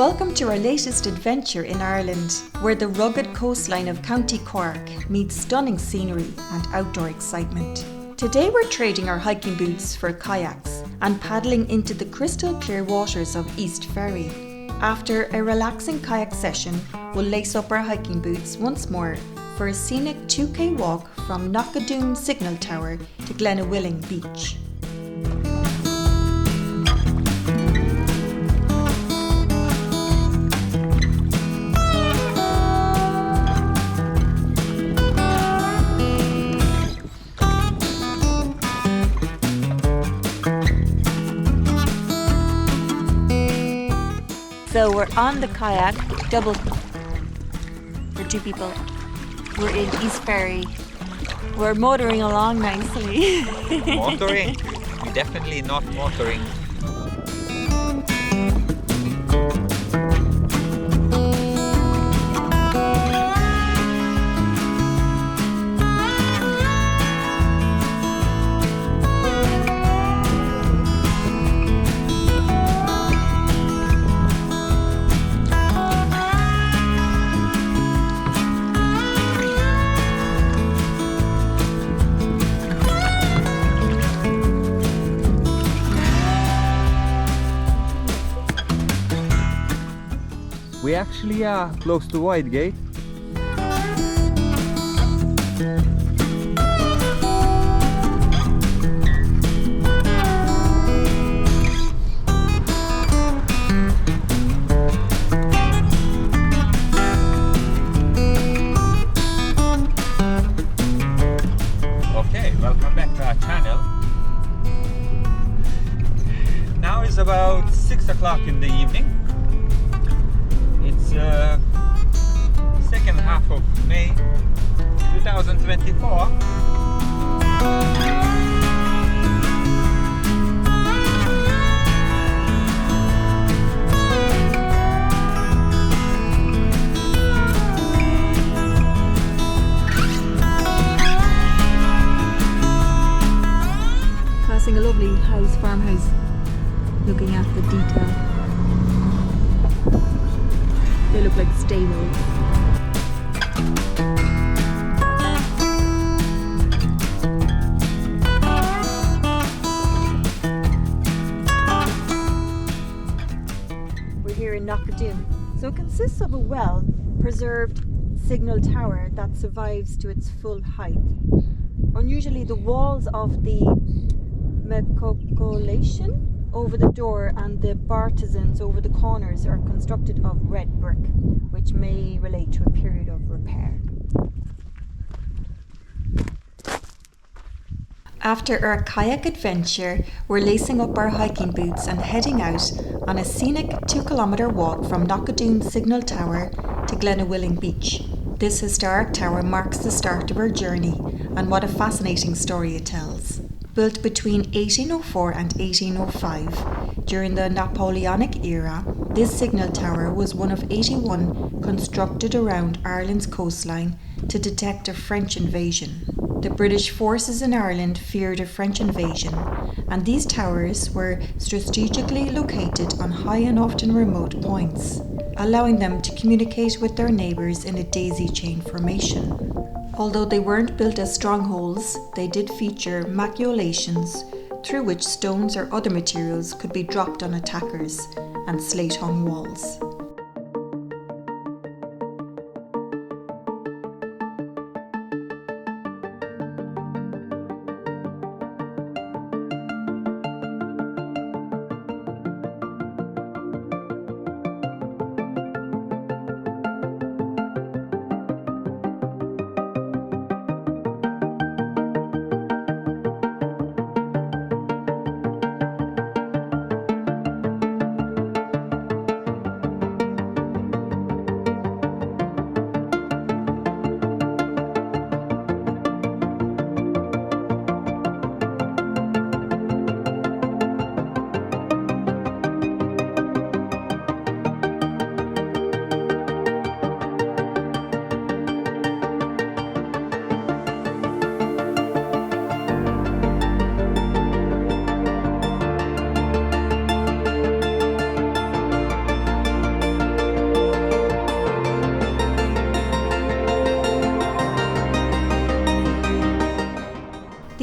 Welcome to our latest adventure in Ireland, where the rugged coastline of County Cork meets stunning scenery and outdoor excitement. Today we're trading our hiking boots for kayaks and paddling into the crystal clear waters of East Ferry. After a relaxing kayak session, we'll lace up our hiking boots once more for a scenic 2k walk from Knockadoon Signal Tower to Glenawilling Beach. So we're on the kayak, double for two people. We're in East Ferry. We're motoring along nicely. Motoring? Definitely not motoring. We actually are close to Wide Gate. Okay, welcome back to our channel. Now is about 6 o'clock in the evening. It's second half of May 2024. Passing a lovely farmhouse, looking at the detail. They look like stables. We're here in Knockadoon. So it consists of a well-preserved signal tower that survives to its full height. Unusually, the walls of the mecocholation over the door and the bartizans over the corners are constructed of red brick, which may relate to a period of repair. After our kayak adventure, we're lacing up our hiking boots and heading out on a scenic 2-kilometre walk from Knockadoon Signal Tower to Glenawilling Beach. This historic tower marks the start of our journey, and what a fascinating story it tells. Built between 1804 and 1805, during the Napoleonic era, this signal tower was one of 81 constructed around Ireland's coastline to detect a French invasion. The British forces in Ireland feared a French invasion, and these towers were strategically located on high and often remote points, allowing them to communicate with their neighbours in a daisy chain formation. Although they weren't built as strongholds, they did feature maculations through which stones or other materials could be dropped on attackers, and slate-hung walls.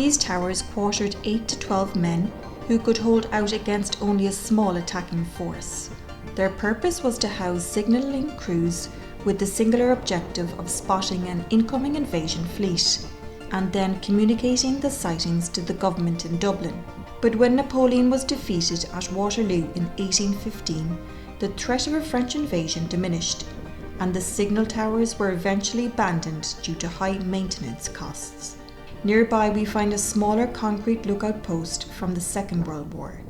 these towers quartered 8 to 12 men who could hold out against only a small attacking force. Their purpose was to house signalling crews with the singular objective of spotting an incoming invasion fleet and then communicating the sightings to the government in Dublin. But when Napoleon was defeated at Waterloo in 1815, the threat of a French invasion diminished, and the signal towers were eventually abandoned due to high maintenance costs. Nearby we find a smaller concrete lookout post from the Second World War.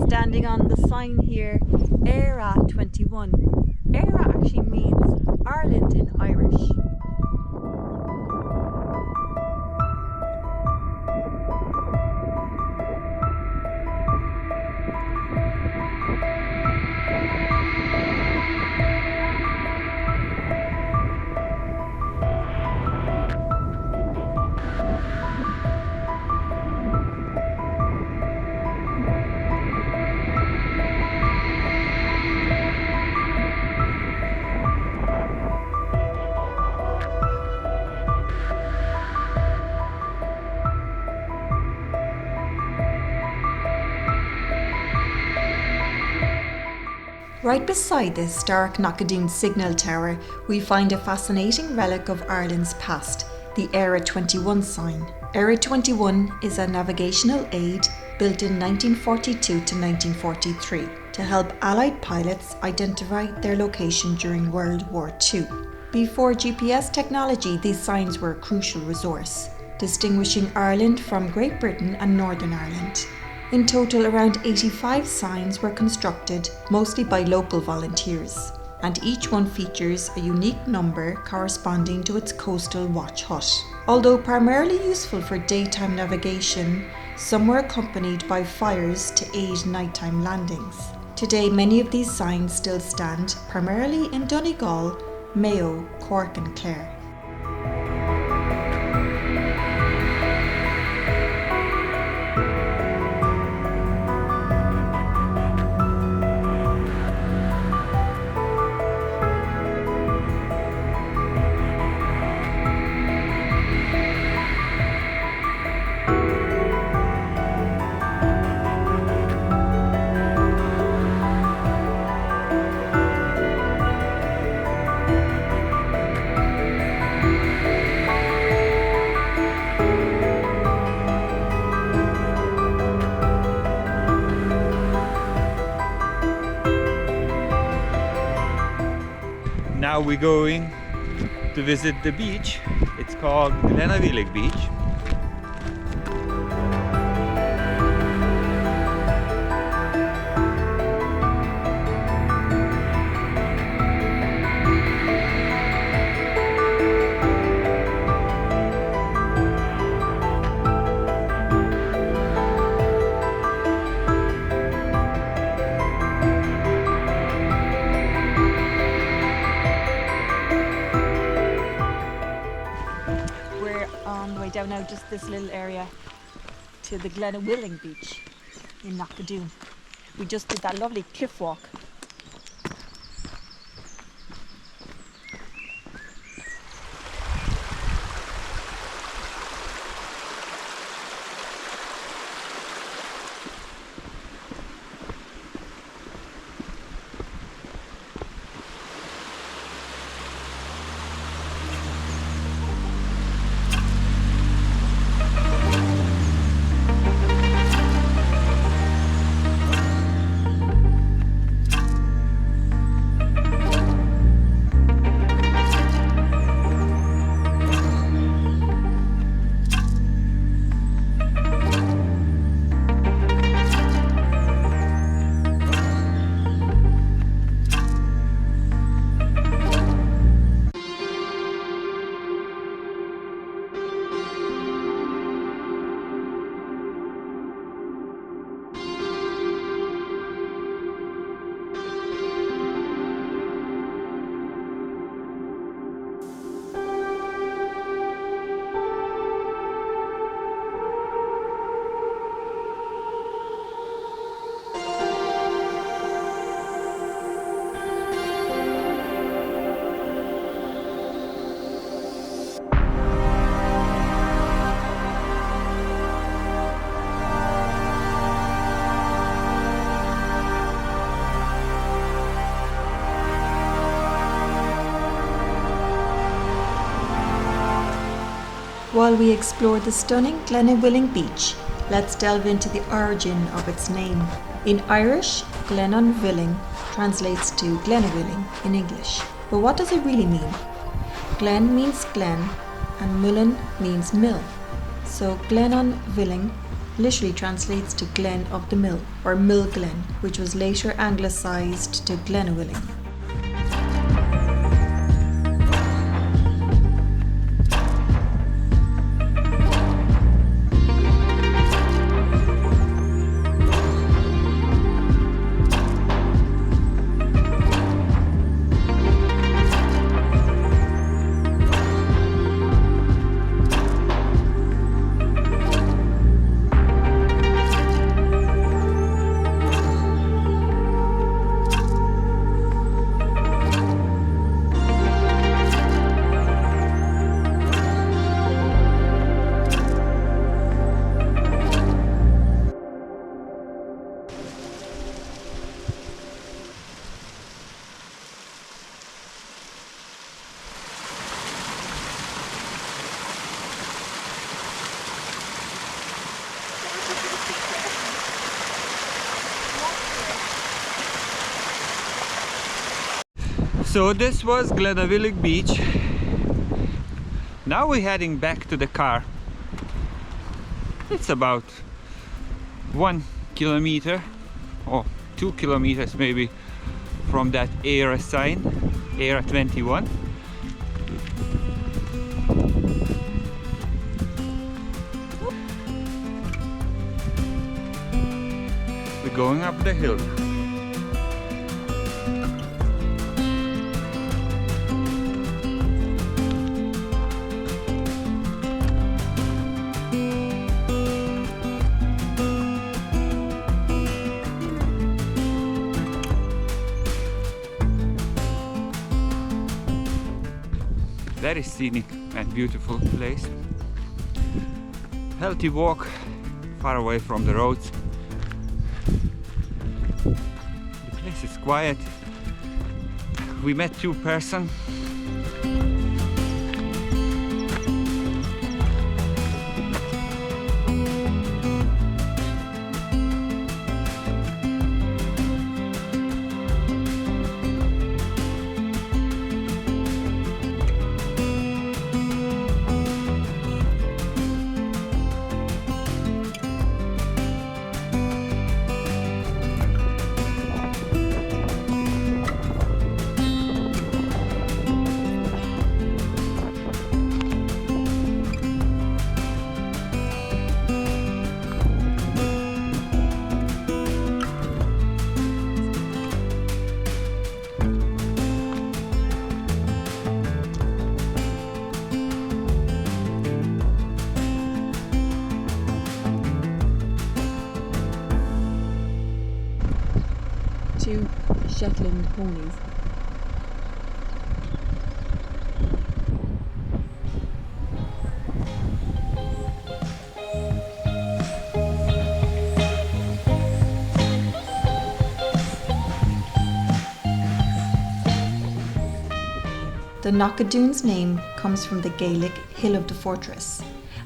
Standing on the sign here, Eire 21. Eire actually means Ireland in Irish. Right beside this stark Knockadoon signal tower, we find a fascinating relic of Ireland's past, the Eire 21 sign. Eire 21 is a navigational aid built in 1942 to 1943 to help Allied pilots identify their location during World War II. Before GPS technology, these signs were a crucial resource, distinguishing Ireland from Great Britain and Northern Ireland. In total, around 85 signs were constructed, mostly by local volunteers, and each one features a unique number corresponding to its coastal watch hut. Although primarily useful for daytime navigation, some were accompanied by fires to aid nighttime landings. Today, many of these signs still stand, primarily in Donegal, Mayo, Cork and Clare. Now we're going to visit the beach. It's called Glenawilling Beach. Down now just this little area to the Glenawilling beach in Knockadoon. We just did that lovely cliff walk. While we explore the stunning Glenawilling beach, let's delve into the origin of its name. In Irish, Glenawilling translates to Glenawilling in English. But what does it really mean? Glen means glen and Mullen means mill. So Glenawilling literally translates to Glen of the Mill or Mill Glen, which was later anglicised to Glenawilling. So this was Glenawilling Beach. Now we're heading back to the car. It's about 1 kilometer or 2 kilometers maybe from that Eire sign, Eire.21. We're going up the hill. Very scenic and beautiful place. Healthy walk, far away from the roads. The place is quiet. We met 2 persons. Two Shetland ponies. The Knockadoon's name comes from the Gaelic Hill of the Fortress,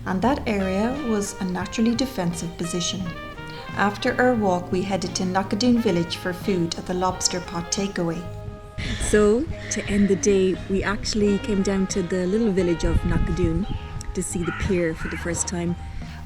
and that area was a naturally defensive position. After our walk, we headed to Knockadoon village for food at the Lobster Pot takeaway. So, to end the day, we actually came down to the little village of Knockadoon to see the pier for the first time.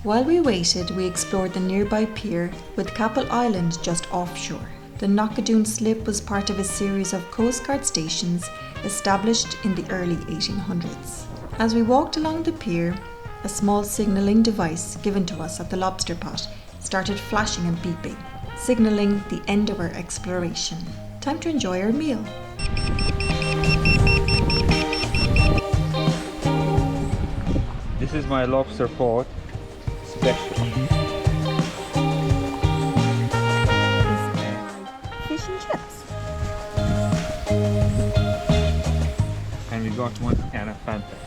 While we waited, we explored the nearby pier with Capel Island just offshore. The Knockadoon slip was part of a series of Coast Guard stations established in the early 1800s. As we walked along the pier, a small signalling device given to us at the Lobster Pot started flashing and beeping, signalling the end of our exploration. Time to enjoy our meal. This is my Lobster Pot special. Fish and chips. And we got 1 can of Fanta.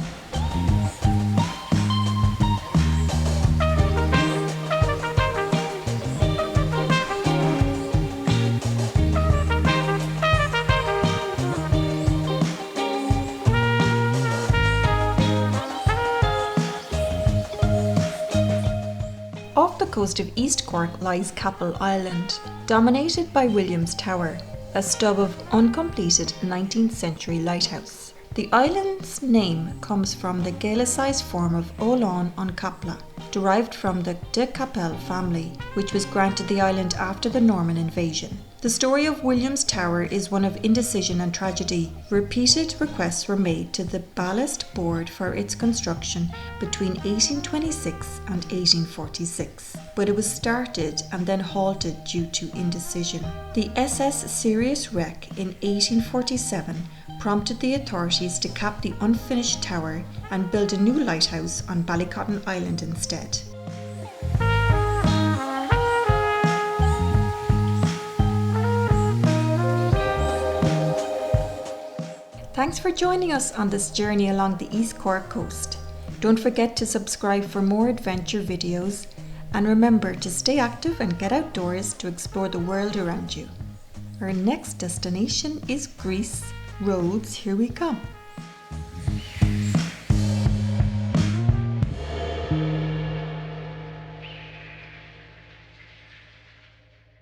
coast of East Cork lies Capel Island, dominated by William's Tower, a stub of uncompleted 19th century lighthouse. The island's name comes from the Gaelicised form of Olán an Capla, derived from the de Capel family, which was granted the island after the Norman invasion. The story of William's Tower is one of indecision and tragedy. Repeated requests were made to the Ballast Board for its construction between 1826 and 1846, but it was started and then halted due to indecision. The SS Sirius wreck in 1847 prompted the authorities to cap the unfinished tower and build a new lighthouse on Ballycotton Island instead. Thanks for joining us on this journey along the East Cork coast. Don't forget to subscribe for more adventure videos, and remember to stay active and get outdoors to explore the world around you. Our next destination is Greece. Roads, here we come.